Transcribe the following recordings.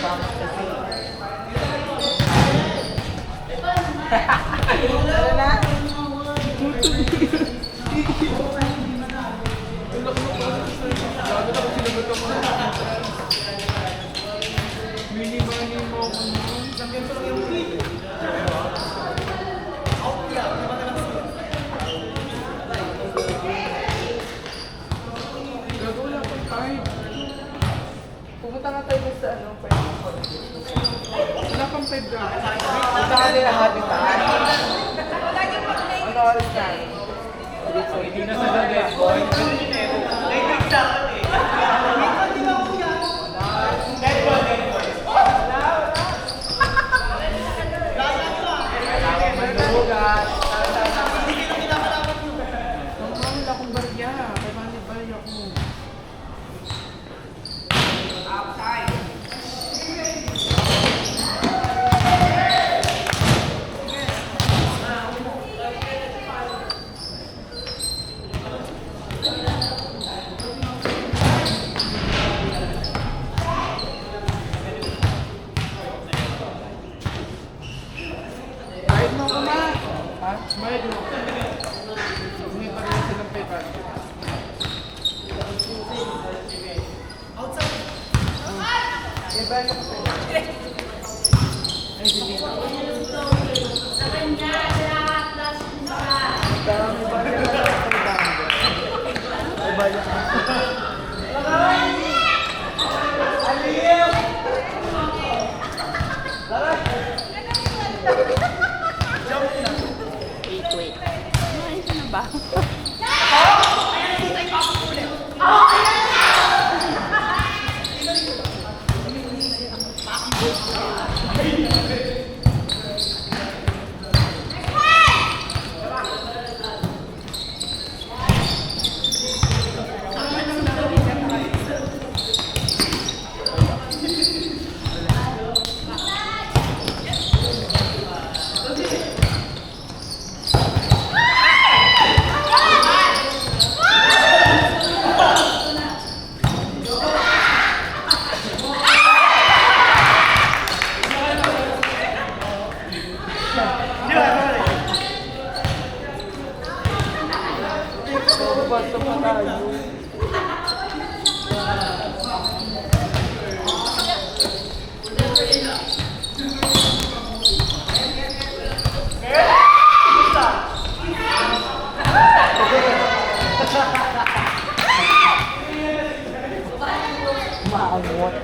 Ano na? Pumunta nga tayo sa ano, wala pang 5 daw. Punta kami na habitat. Ano oras na? Hindi na sa dead boy. Wala akong barya. Kaya mali barya ko. Kahit mo ko na. Ha? Smile mo. Hindi pa rin silang 500. Iba yung Sa kanya, lahat last na. dami ba yung iba yung Wait. Ano na ba? basta pa tayo. Maangot.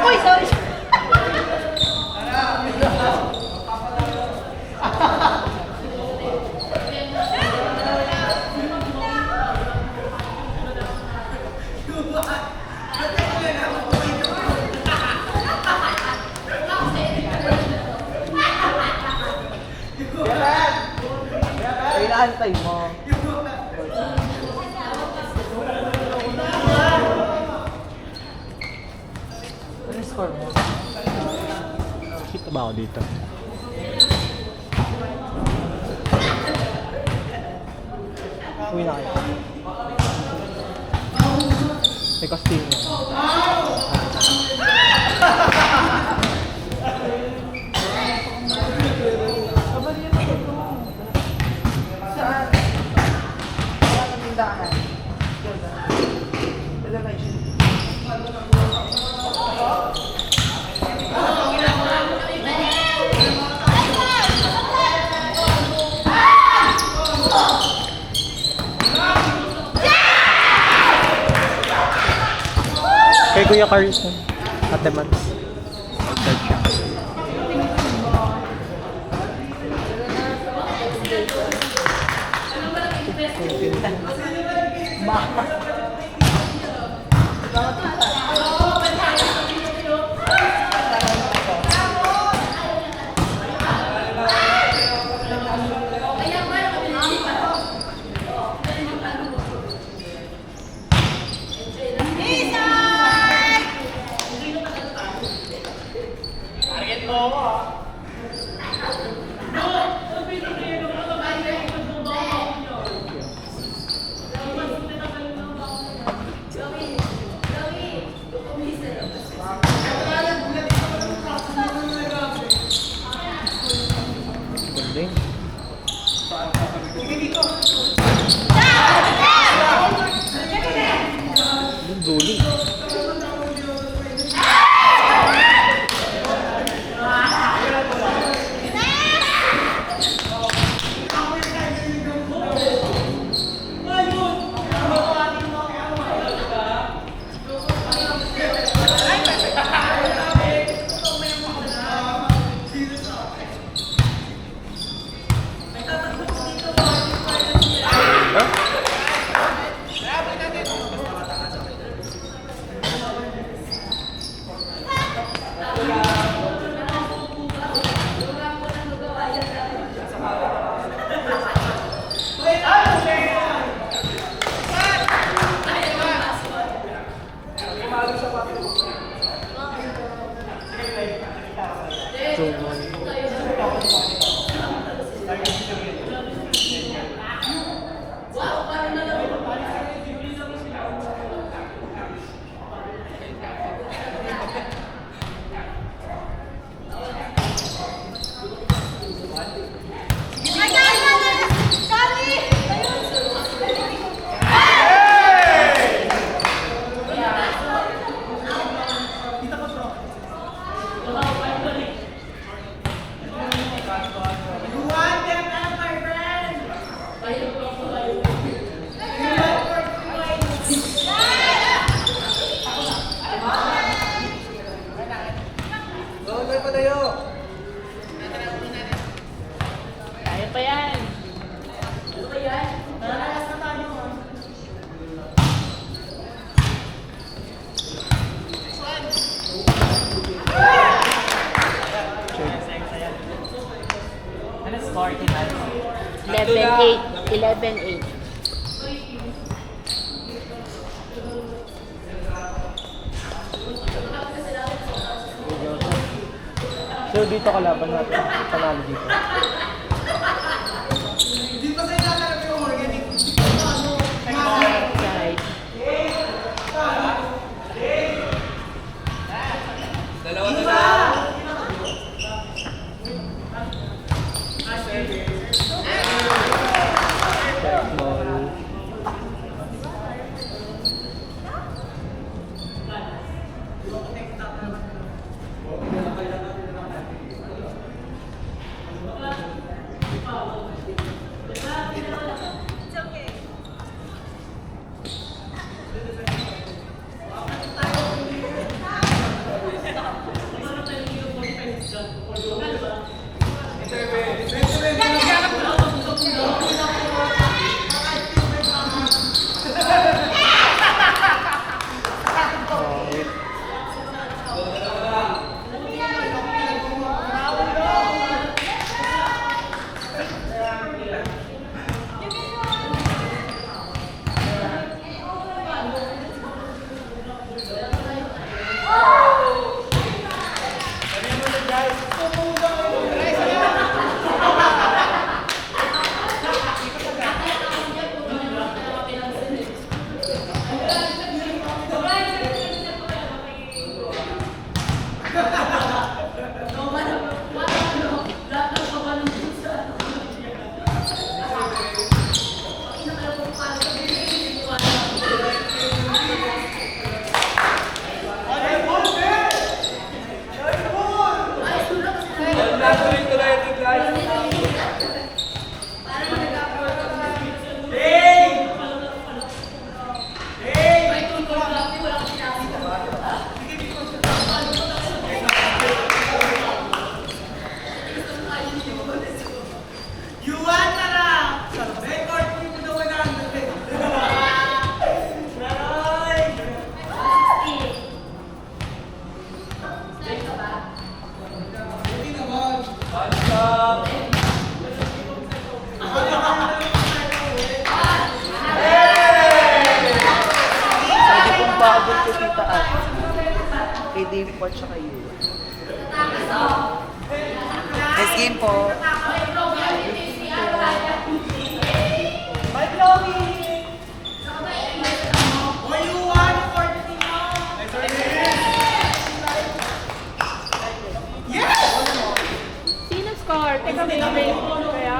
Uy, sorry. Inaantay mo. Ano score mo? Kita ba ako dito? Uwi na kayo. May Castillo. Saan? Wala ng tindahan. Elevation. Kay Kuya Carlson. Ate Mans. Third siya. Doon pa tayo. Kaya pa yan. Ano score tonight? 11-8. 11-8. So dito kalaban natin. Panalo dito. Hindi pa sa'yo nakalap yung organic. Side. Dalawa na lang. Ball. Kay Dave po at saka you. Next game po. Sino score? Teka, may break. Kaya?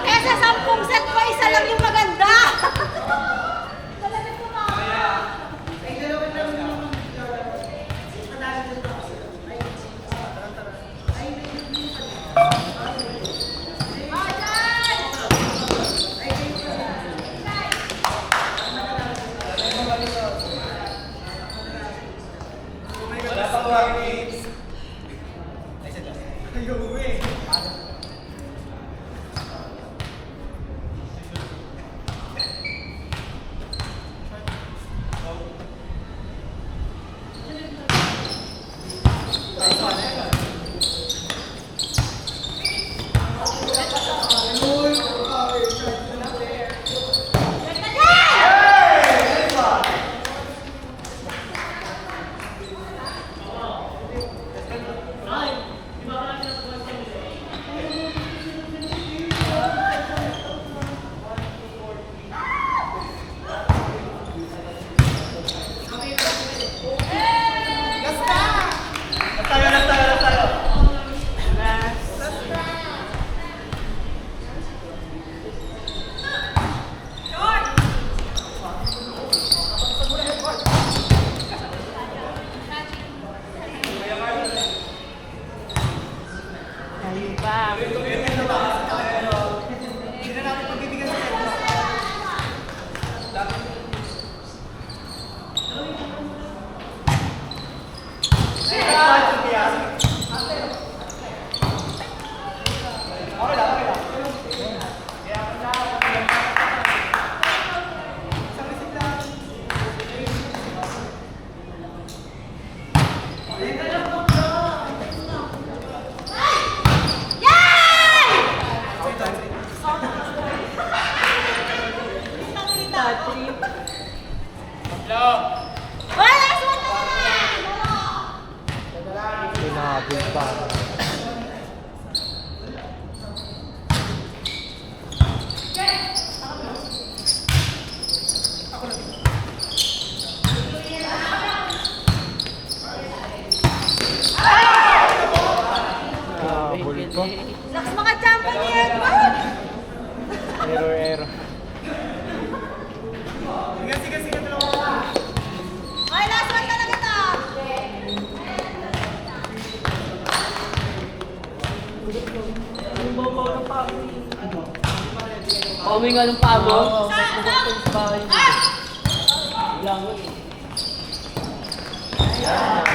Kaya sa 10 set ko, isa lang yung maganda. Talagang kumakain. Ayun pa. Wala, last one na lang. Hinahabol pa. Hinahabol pa. Lakas mga champion ni Edward. Error. Ay, last one talaga to. Pauwi nga ng pabo. Ah!